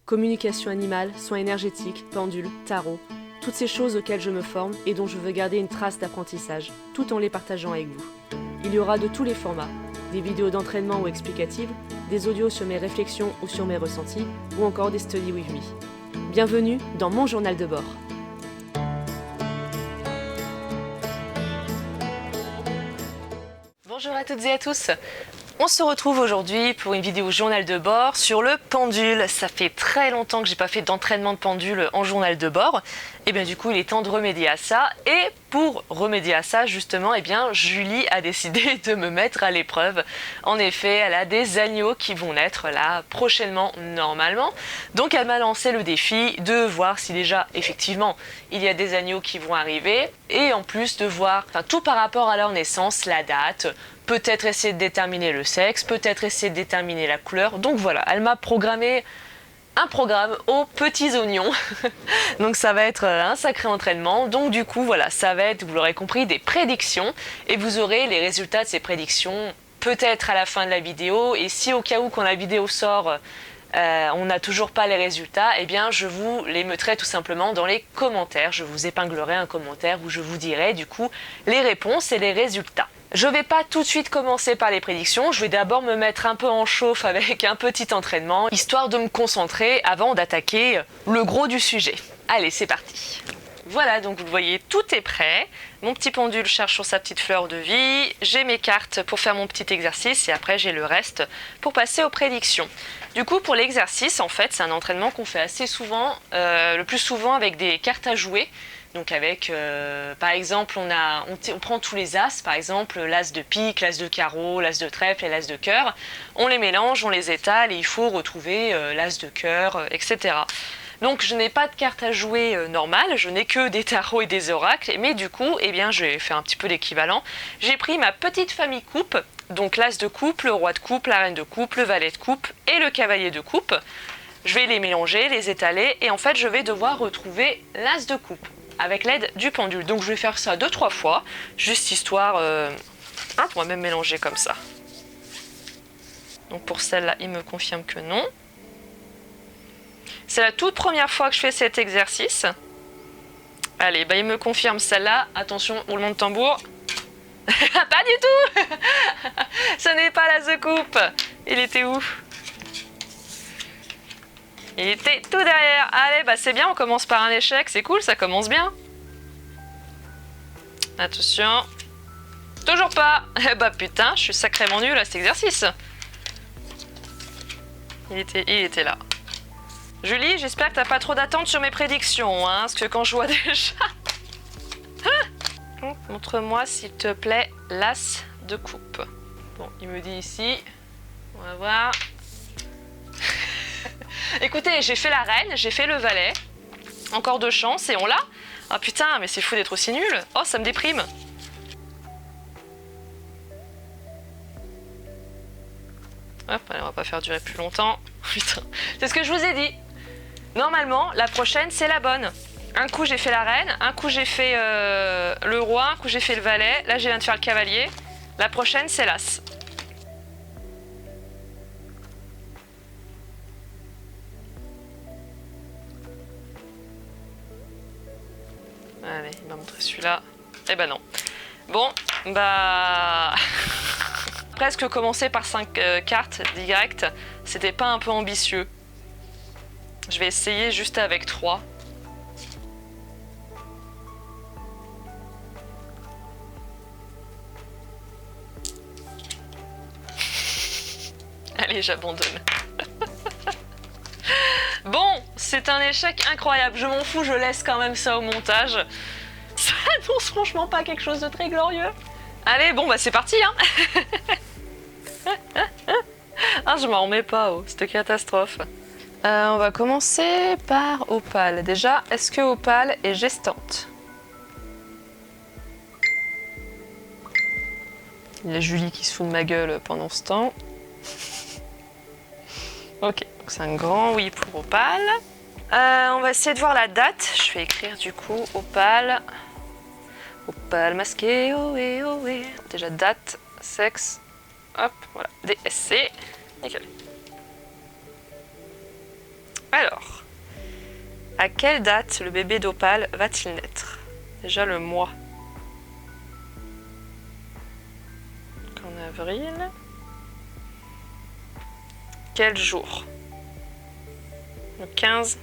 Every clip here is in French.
Communication animale, soins énergétiques, pendule, tarot, toutes ces choses auxquelles je me forme et dont je veux garder une trace d'apprentissage, tout en les partageant avec vous. Il y aura de tous les formats, des vidéos d'entraînement ou explicatives, des audios sur mes réflexions ou sur mes ressentis, ou encore des study with me. Bienvenue dans mon journal de bord. Bonjour à toutes et à tous. On se retrouve aujourd'hui pour une vidéo journal de bord sur le pendule. Ça fait très longtemps que j'ai pas fait d'entraînement de pendule en journal de bord. Et bien du coup, il est temps de remédier à ça. Et pour remédier à ça, justement, Julie a décidé de me mettre à l'épreuve. En effet, elle a des agneaux qui vont naître là prochainement, normalement. Donc elle m'a lancé le défi de voir si déjà, effectivement, il y a des agneaux qui vont arriver. Et en plus de voir, tout par rapport à leur naissance, la date, peut-être essayer de déterminer le sexe, peut-être essayer de déterminer la couleur. Donc voilà, elle m'a programmé un programme aux petits oignons. Donc ça va être un sacré entraînement. Donc du coup, voilà, ça va être, vous l'aurez compris, des prédictions. Et vous aurez les résultats de ces prédictions peut-être à la fin de la vidéo. Et si au cas où, quand la vidéo sort, on n'a toujours pas les résultats, eh bien je vous les mettrai tout simplement dans les commentaires. Je vous épinglerai un commentaire où je vous dirai du coup les réponses et les résultats. Je ne vais pas tout de suite commencer par les prédictions, je vais d'abord me mettre un peu en chauffe avec un petit entraînement, histoire de me concentrer avant d'attaquer le gros du sujet. Allez, c'est parti. Voilà, donc vous le voyez, tout est prêt. Mon petit pendule cherche sur sa petite fleur de vie. J'ai mes cartes pour faire mon petit exercice et après j'ai le reste pour passer aux prédictions. Du coup, pour l'exercice, en fait, c'est un entraînement qu'on fait assez souvent, le plus souvent avec des cartes à jouer. Donc avec, par exemple, on prend tous les as, par exemple l'as de pique, l'as de carreau, l'as de trèfle et l'as de cœur. On les mélange, on les étale et il faut retrouver l'as de cœur, etc. Donc je n'ai pas de carte à jouer normale, je n'ai que des tarots et des oracles, mais du coup, eh bien, j'ai fait un petit peu l'équivalent. J'ai pris ma petite famille coupe, donc l'as de coupe, le roi de coupe, la reine de coupe, le valet de coupe et le cavalier de coupe. Je vais les mélanger, les étaler et en fait je vais devoir retrouver l'as de coupe avec l'aide du pendule. Donc je vais faire ça 2-3 fois, juste histoire... on va même mélanger comme ça. Donc pour celle-là, il me confirme que non. C'est la toute première fois que je fais cet exercice. Allez, il me confirme celle-là. Attention, roulement de tambour. Pas du tout. Ce n'est pas l'as de coupe. Il était où? Il était tout derrière. Allez, c'est bien, on commence par un échec. C'est cool, ça commence bien. Attention. Toujours pas. Putain, je suis sacrément nulle à cet exercice. Il était là. Julie, j'espère que t'as pas trop d'attentes sur mes prédictions, hein, parce que quand je vois déjà... Montre-moi, s'il te plaît, l'as de coupe. Bon, il me dit ici. On va voir. Écoutez, j'ai fait la reine, j'ai fait le valet. Encore 2 chances et on l'a. Ah putain, mais c'est fou d'être aussi nul. Oh, ça me déprime. Hop, allez, on va pas faire durer plus longtemps. Putain, c'est ce que je vous ai dit. Normalement, la prochaine, c'est la bonne. Un coup, j'ai fait la reine. Un coup, j'ai fait le roi. Un coup, j'ai fait le valet. Là, je viens de faire le cavalier. La prochaine, c'est l'as. Allez, il m'a montré celui-là. Eh ben non. Bon, presque commencer par 5 cartes direct, c'était pas un peu ambitieux. Je vais essayer juste avec 3. Allez, j'abandonne. Bon, c'est un échec incroyable. Je m'en fous, je laisse quand même ça au montage. Ça annonce franchement pas quelque chose de très glorieux. Allez, bon, c'est parti, hein. Ah, je m'en remets pas, cette catastrophe. On va commencer par Opale. Déjà, est-ce que Opale est gestante? Il y a Julie qui se fout de ma gueule pendant ce temps. Ok, donc c'est un grand oui pour Opale. On va essayer de voir la date. Je vais écrire du coup Opale. Opale masqué, ohé, ohé. Déjà date, sexe, hop, voilà, DSC. Nickel. Alors, à quelle date le bébé d'Opale va-t-il naître? Déjà le mois. En avril. Quel jour? Le 15.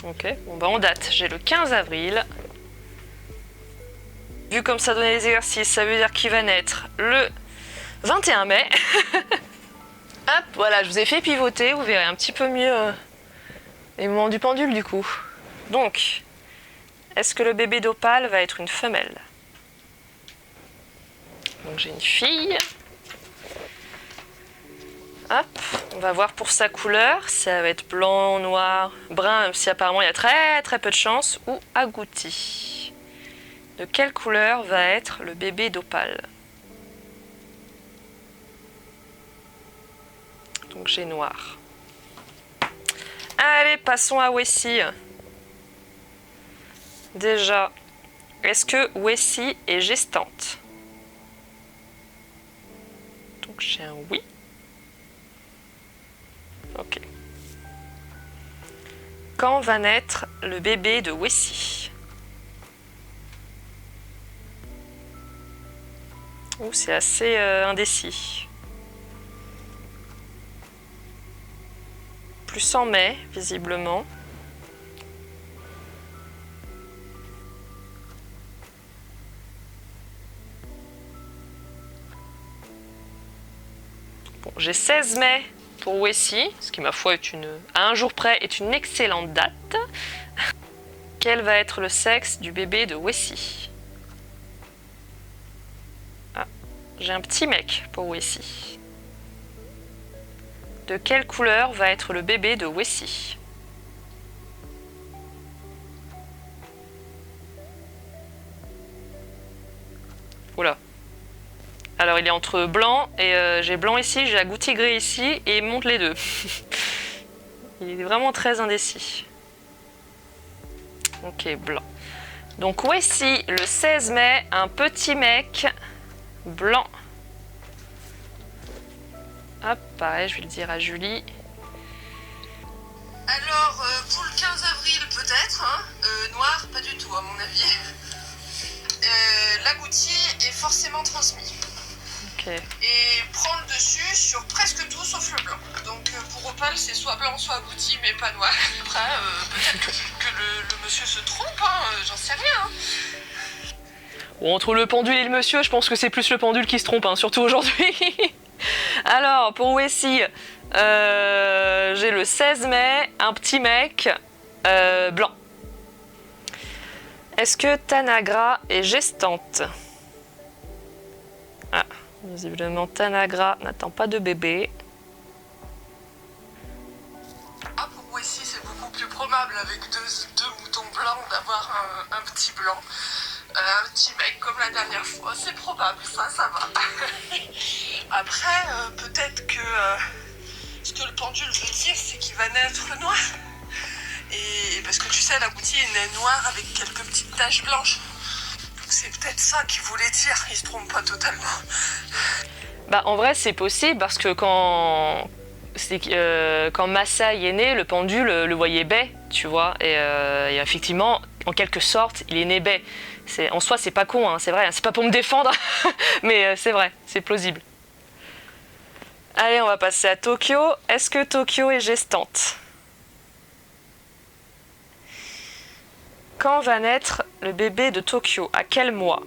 Ok, bon bah on date. J'ai le 15 avril. Vu comme ça donnait les exercices, ça veut dire qu'il va naître le 21 mai. Hop, voilà, je vous ai fait pivoter, vous verrez un petit peu mieux les moments du pendule du coup. Donc, est-ce que le bébé d'Opale va être une femelle? Donc j'ai une fille. Hop, on va voir pour sa couleur, ça va être blanc, noir, brun, même si apparemment il y a très très peu de chance, ou agouti. De quelle couleur va être le bébé d'Opale? Donc j'ai noir. Allez, passons à Wessie. Déjà, est-ce que Wessie est gestante? Donc j'ai un oui. Ok. Quand va naître le bébé de Wessie? Oh, c'est assez indécis. Plus en mai, visiblement. Bon, j'ai 16 mai pour Wessie, ce qui ma foi est à un jour près est une excellente date. Quel va être le sexe du bébé de Wessie? Ah, j'ai un petit mec pour Wessie. De quelle couleur va être le bébé de Wessie? Oula. Alors il est entre blanc et j'ai blanc ici, j'ai agouti gris ici et il monte les deux. Il est vraiment très indécis. Ok, blanc. Donc Wessie, le 16 mai, un petit mec blanc. Hop, pareil, je vais le dire à Julie. Alors, pour le 15 avril peut-être, hein, noir, pas du tout à mon avis. L'agouti est forcément transmis. Okay. Et prend le dessus sur presque tout sauf le blanc. Donc pour Opale c'est soit blanc soit agouti mais pas noir. Après peut-être que le monsieur se trompe, hein, j'en sais rien. Hein. Bon, entre le pendule et le monsieur, je pense que c'est plus le pendule qui se trompe, hein, surtout aujourd'hui. Alors pour Wessie, j'ai le 16 mai, un petit mec blanc. Est-ce que Tanagra est gestante? Ah. Visiblement, Tanagra n'attend pas de bébé. Ah, pour Wessie, c'est beaucoup plus probable avec deux moutons blancs d'avoir un petit blanc. Un petit mec comme la dernière fois, c'est probable, ça va. Après, peut-être que ce que le pendule veut dire, c'est qu'il va naître noir. Et parce que tu sais, l'agouti est né noir avec quelques petites taches blanches. C'est peut-être ça qu'il voulait dire, il se trompe pas totalement. Bah en vrai c'est possible parce que quand Maasai est né, le pendule le voyait bai, tu vois, et effectivement, en quelque sorte, il est né bai. En soi c'est pas con, hein, c'est vrai, hein, c'est pas pour me défendre, mais c'est vrai, c'est plausible. Allez, on va passer à Tokyo. Est-ce que Tokyo est gestante? Quand va naître le bébé de Tokyo? À quel mois?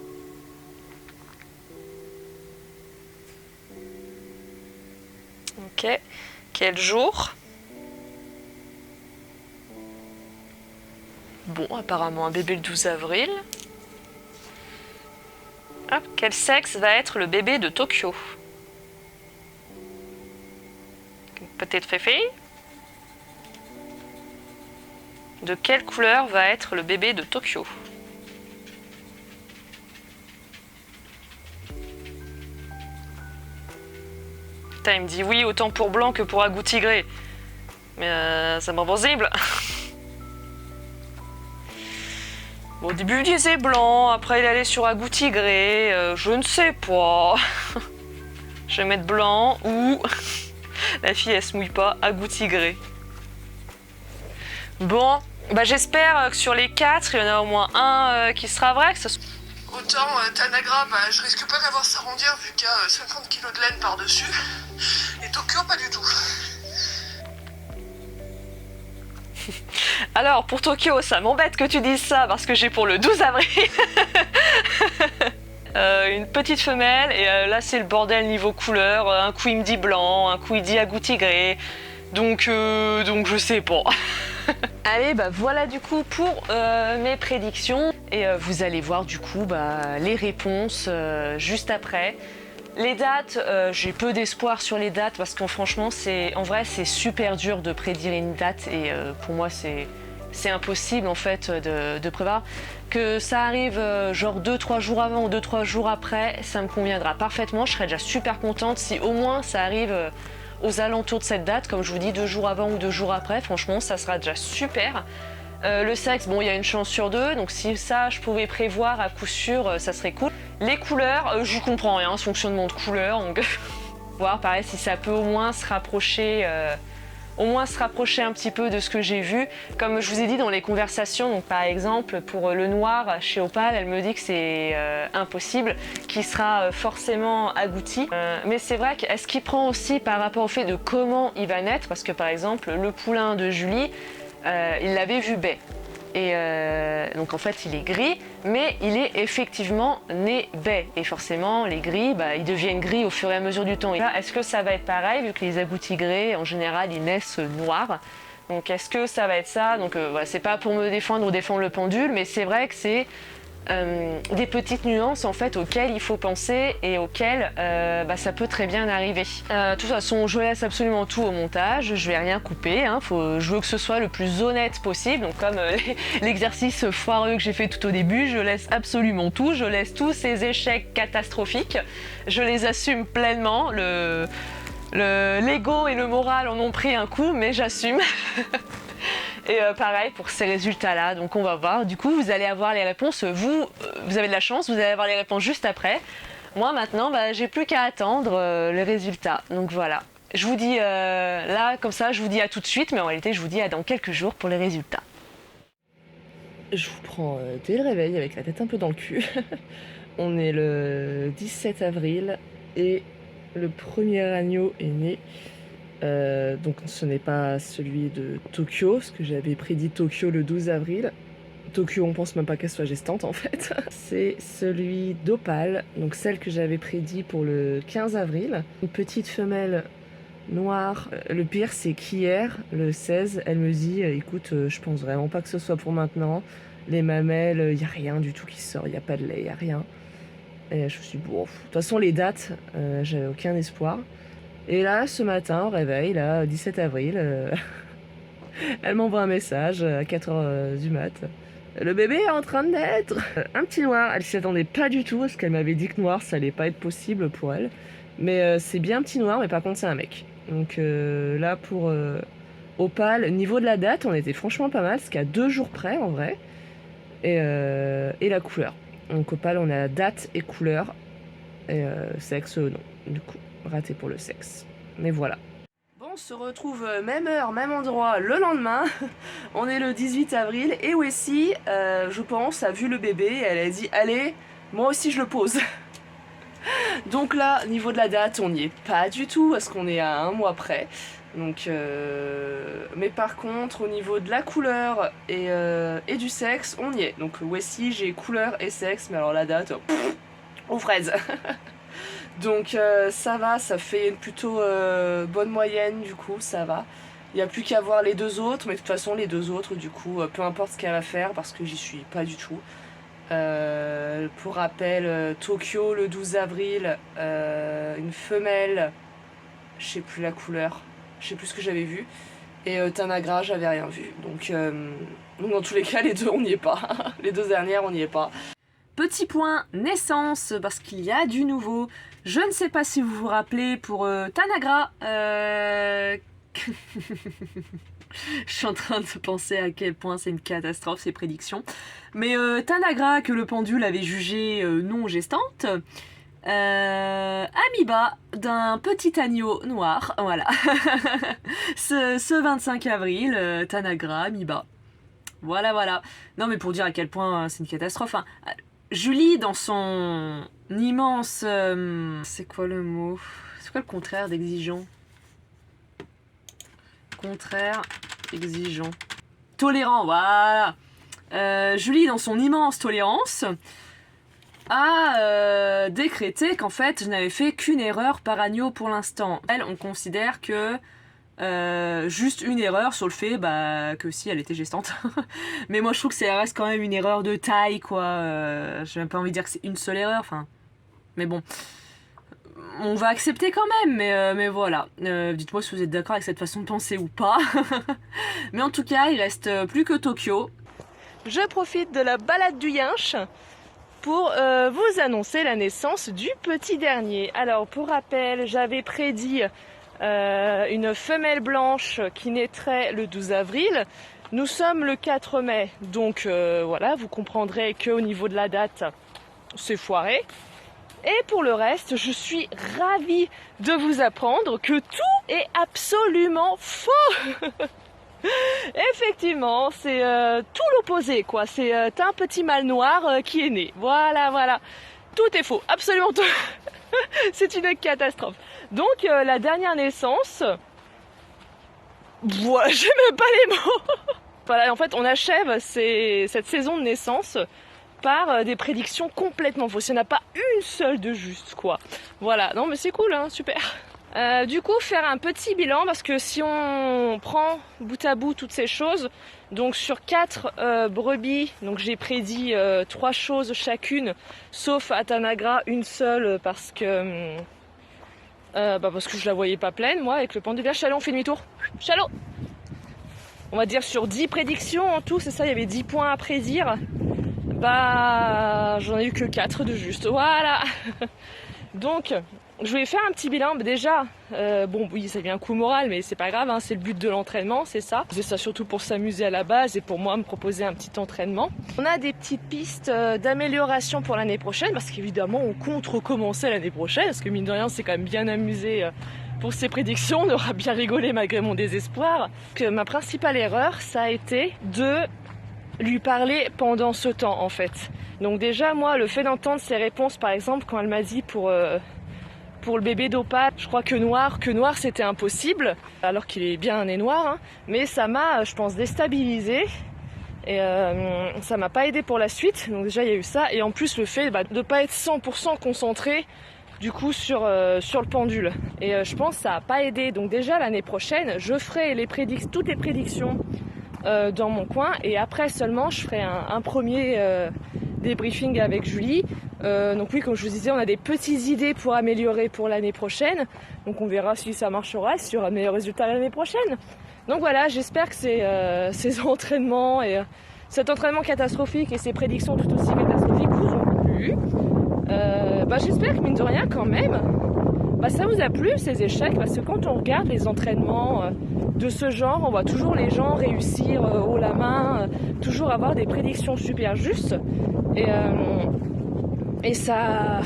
Ok. Quel jour? Bon, apparemment un bébé le 12 avril. Hop, quel sexe va être le bébé de Tokyo? Peut-être Féfé? De quelle couleur va être le bébé de Tokyo? Putain, il me dit oui, autant pour blanc que pour agouti tigré. Mais c'est pas possible. Bon, au début, il disait blanc, après il allait sur agouti tigré. Je ne sais pas. Je vais mettre blanc ou... La fille, elle se mouille pas, agouti tigré. Bon, bah j'espère que sur les 4, il y en a au moins un qui sera vrai. Autant Tanagra, bah, je risque pas d'avoir ça rondir vu qu'il y a 50 kilos de laine par-dessus. Et Tokyo, pas du tout. Alors pour Tokyo, ça m'embête que tu dises ça parce que j'ai pour le 12 avril une petite femelle et là c'est le bordel niveau couleur. Un coup il me dit blanc, un coup il dit agouti gré. Donc je sais pas. Allez, bah voilà du coup pour mes prédictions. Et vous allez voir du coup les réponses juste après. Les dates, j'ai peu d'espoir sur les dates parce que franchement, en vrai, c'est super dur de prédire une date et pour moi, c'est impossible en fait de prévoir. Que ça arrive genre 2-3 jours avant ou 2-3 jours après, ça me conviendra parfaitement. Je serais déjà super contente si au moins ça arrive aux alentours de cette date, comme je vous dis, 2 jours avant ou 2 jours après. Franchement, ça sera déjà super. Le sexe, bon, il y a une chance sur 2, donc si ça, je pouvais prévoir à coup sûr, ça serait cool. Les couleurs, je comprends rien, ce fonctionnement de couleurs, donc voir pareil si ça peut au moins se rapprocher un petit peu de ce que j'ai vu. Comme je vous ai dit dans les conversations, donc par exemple pour le noir chez Opal, elle me dit que c'est impossible, qu'il sera forcément agouti. Mais c'est vrai qu'est-ce qu'il prend aussi par rapport au fait de comment il va naître, parce que par exemple le poulain de Julie, il l'avait vu bai. Et donc en fait il est gris, mais il est effectivement né bai. Et forcément les gris, ils deviennent gris au fur et à mesure du temps. Et là, est-ce que ça va être pareil, vu que les agoutis gris en général ils naissent noirs? Donc est-ce que ça va être ça? Donc voilà, c'est pas pour me défendre ou défendre le pendule, mais c'est vrai que c'est des petites nuances en fait auxquelles il faut penser et auxquelles ça peut très bien arriver. De toute façon, je laisse absolument tout au montage, je vais rien couper, hein. Je veux que ce soit le plus honnête possible, donc comme l'exercice foireux que j'ai fait tout au début, je laisse absolument tout, je laisse tous ces échecs catastrophiques, je les assume pleinement, l'ego et le moral en ont pris un coup, mais j'assume. Et pareil pour ces résultats-là, donc on va voir. Du coup, vous allez avoir les réponses. Vous avez de la chance, vous allez avoir les réponses juste après. Moi, maintenant, j'ai plus qu'à attendre les résultats. Donc voilà. Je vous dis là, comme ça, je vous dis à tout de suite, mais en réalité, je vous dis à dans quelques jours pour les résultats. Je vous prends dès le réveil avec la tête un peu dans le cul. On est le 17 avril et le premier agneau est né. Donc ce n'est pas celui de Tokyo, parce que j'avais prédit Tokyo le 12 avril. Tokyo, on pense même pas qu'elle soit gestante en fait. C'est celui d'Opal, donc celle que j'avais prédit pour le 15 avril. Une petite femelle noire. Le pire, c'est qu'hier, le 16, elle me dit écoute, je pense vraiment pas que ce soit pour maintenant. Les mamelles, y a rien du tout qui sort, y a pas de lait, y a rien. Et je me suis dit bon, de toute façon les dates, j'avais aucun espoir. Et là, ce matin, au réveil, là, 17 avril, elle m'envoie un message à 4h du mat. Le bébé est en train de naître. Un petit noir, elle s'y attendait pas du tout, parce qu'elle m'avait dit que noir, ça allait pas être possible pour elle. Mais c'est bien un petit noir, mais par contre, c'est un mec. Donc là, pour Opal, niveau de la date, on était franchement pas mal, parce qu'à 2 jours près, en vrai. Et la couleur. Donc Opal, on a date et couleur. Et sexe, non, du coup. Raté pour le sexe. Mais voilà. Bon, on se retrouve même heure, même endroit le lendemain. On est le 18 avril et Wessie, je pense, a vu le bébé. Elle a dit allez, moi aussi je le pose. Donc là, niveau de la date, on n'y est pas du tout parce qu'on est à 1 mois près. Donc, mais par contre, au niveau de la couleur et du sexe, on y est. Donc Wessie, j'ai couleur et sexe, mais alors la date, aux fraises. Donc ça va, ça fait une plutôt bonne moyenne du coup, ça va. Il n'y a plus qu'à voir les 2 autres, mais de toute façon les 2 autres du coup, peu importe ce qu'elle va faire parce que j'y suis pas du tout. Pour rappel, Tokyo le 12 avril, une femelle, je sais plus la couleur, je sais plus ce que j'avais vu. Et Tanagra, j'avais rien vu. Donc dans tous les cas, les 2 on n'y est pas. Les 2 dernières on n'y est pas. Petit point naissance, parce qu'il y a du nouveau. Je ne sais pas si vous vous rappelez pour Tanagra. Je suis en train de penser à quel point c'est une catastrophe ces prédictions. Mais Tanagra, que le pendule avait jugée non gestante, Amiba d'un petit agneau noir, voilà. ce 25 avril, Tanagra, Amiba. Voilà. Non mais pour dire à quel point c'est une catastrophe. Hein. Julie dans son immense... c'est quoi le mot? C'est quoi le contraire d'exigeant? Contraire, exigeant. Tolérant, voilà. Julie dans son immense tolérance a décrété qu'en fait je n'avais fait qu'une erreur par agneau pour l'instant. Elle, on considère que juste une erreur sur le fait que si elle était gestante. Mais moi je trouve que ça reste quand même une erreur de taille quoi. J'ai même pas envie de dire que c'est une seule erreur. Enfin, mais bon, on va accepter quand même. Mais voilà. Dites-moi si vous êtes d'accord avec cette façon de penser ou pas. Mais en tout cas, il reste plus que Tokyo. Je profite de la balade du Yinche pour vous annoncer la naissance du petit dernier. Alors pour rappel, j'avais prédit une femelle blanche qui naîtrait le 12 avril. Nous sommes le 4 mai, donc voilà, vous comprendrez qu'au niveau de la date, c'est foiré. Et pour le reste, je suis ravie de vous apprendre que tout est absolument faux. Effectivement, c'est tout l'opposé, quoi. C'est t'as un petit mâle noir qui est né. Voilà. Tout est faux, absolument tout. C'est une catastrophe. Donc la dernière naissance, voilà, j'ai même pas les mots. Voilà, en fait, on achève cette saison de naissance par des prédictions complètement fausses. Il n'y en a pas une seule de juste, quoi. Voilà, non mais c'est cool, hein, super. Du coup, faire un petit bilan, parce que si on prend bout à bout toutes ces choses, donc sur 4 brebis, donc j'ai prédit 3 choses chacune, sauf à Tanagra une seule parce que je la voyais pas pleine, moi, avec le pendule. Bien, Chalot, on fait demi-tour. Chalot. On va dire sur 10 prédictions en tout, c'est ça, il y avait 10 points à prédire. J'en ai eu que 4 de juste. Voilà. Donc, je voulais faire un petit bilan. Déjà, oui, ça vient un coup moral, mais c'est pas grave, hein, c'est le but de l'entraînement, c'est ça. Je faisais ça surtout pour s'amuser à la base et pour moi me proposer un petit entraînement. On a des petites pistes d'amélioration pour l'année prochaine, parce qu'évidemment, on compte recommencer l'année prochaine, parce que mine de rien, c'est quand même bien amusé pour ces prédictions. On aura bien rigolé malgré mon désespoir. Que ma principale erreur, ça a été de lui parler pendant ce temps, en fait. Donc déjà, moi, le fait d'entendre ses réponses, par exemple, quand elle m'a dit pour le bébé d'Opal, je crois que noir c'était impossible, alors qu'il est bien né noir, hein. Mais ça m'a, je pense, déstabilisé et ça m'a pas aidé pour la suite. Donc déjà il y a eu ça, et en plus le fait de pas être 100% concentré du coup sur le pendule, et je pense que ça a pas aidé. Donc déjà l'année prochaine je ferai toutes les prédictions dans mon coin, et après seulement je ferai un premier débriefing avec Julie. Donc oui, comme je vous disais, on a des petites idées pour améliorer pour l'année prochaine. Donc on verra si ça marchera, s'il y aura de meilleurs résultats l'année prochaine. Donc voilà, j'espère que ces entraînements et cet entraînement catastrophique et ces prédictions tout aussi catastrophiques vous ont plu. J'espère que mine de rien quand même, ça vous a plu ces échecs, parce que quand on regarde les entraînements de ce genre, on voit toujours les gens réussir haut la main, toujours avoir des prédictions super justes. Et ça,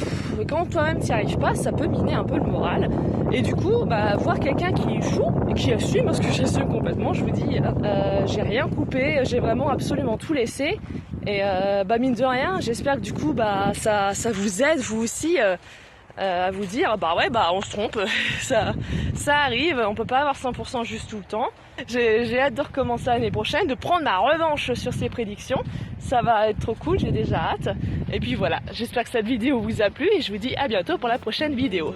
quand toi-même t'y arrives pas, ça peut miner un peu le moral. Et du coup, voir quelqu'un qui échoue et qui assume, parce que j'assume complètement, je vous dis, j'ai rien coupé, j'ai vraiment absolument tout laissé. Et mine de rien, j'espère que du coup, ça vous aide, vous aussi, à vous dire, on se trompe, ça arrive, on peut pas avoir 100% juste tout le temps. J'ai hâte de recommencer l'année prochaine, de prendre ma revanche sur ces prédictions. Ça va être trop cool, j'ai déjà hâte. Et puis voilà, j'espère que cette vidéo vous a plu et je vous dis à bientôt pour la prochaine vidéo.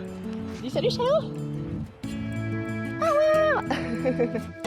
Je dis salut Chalot. Au revoir.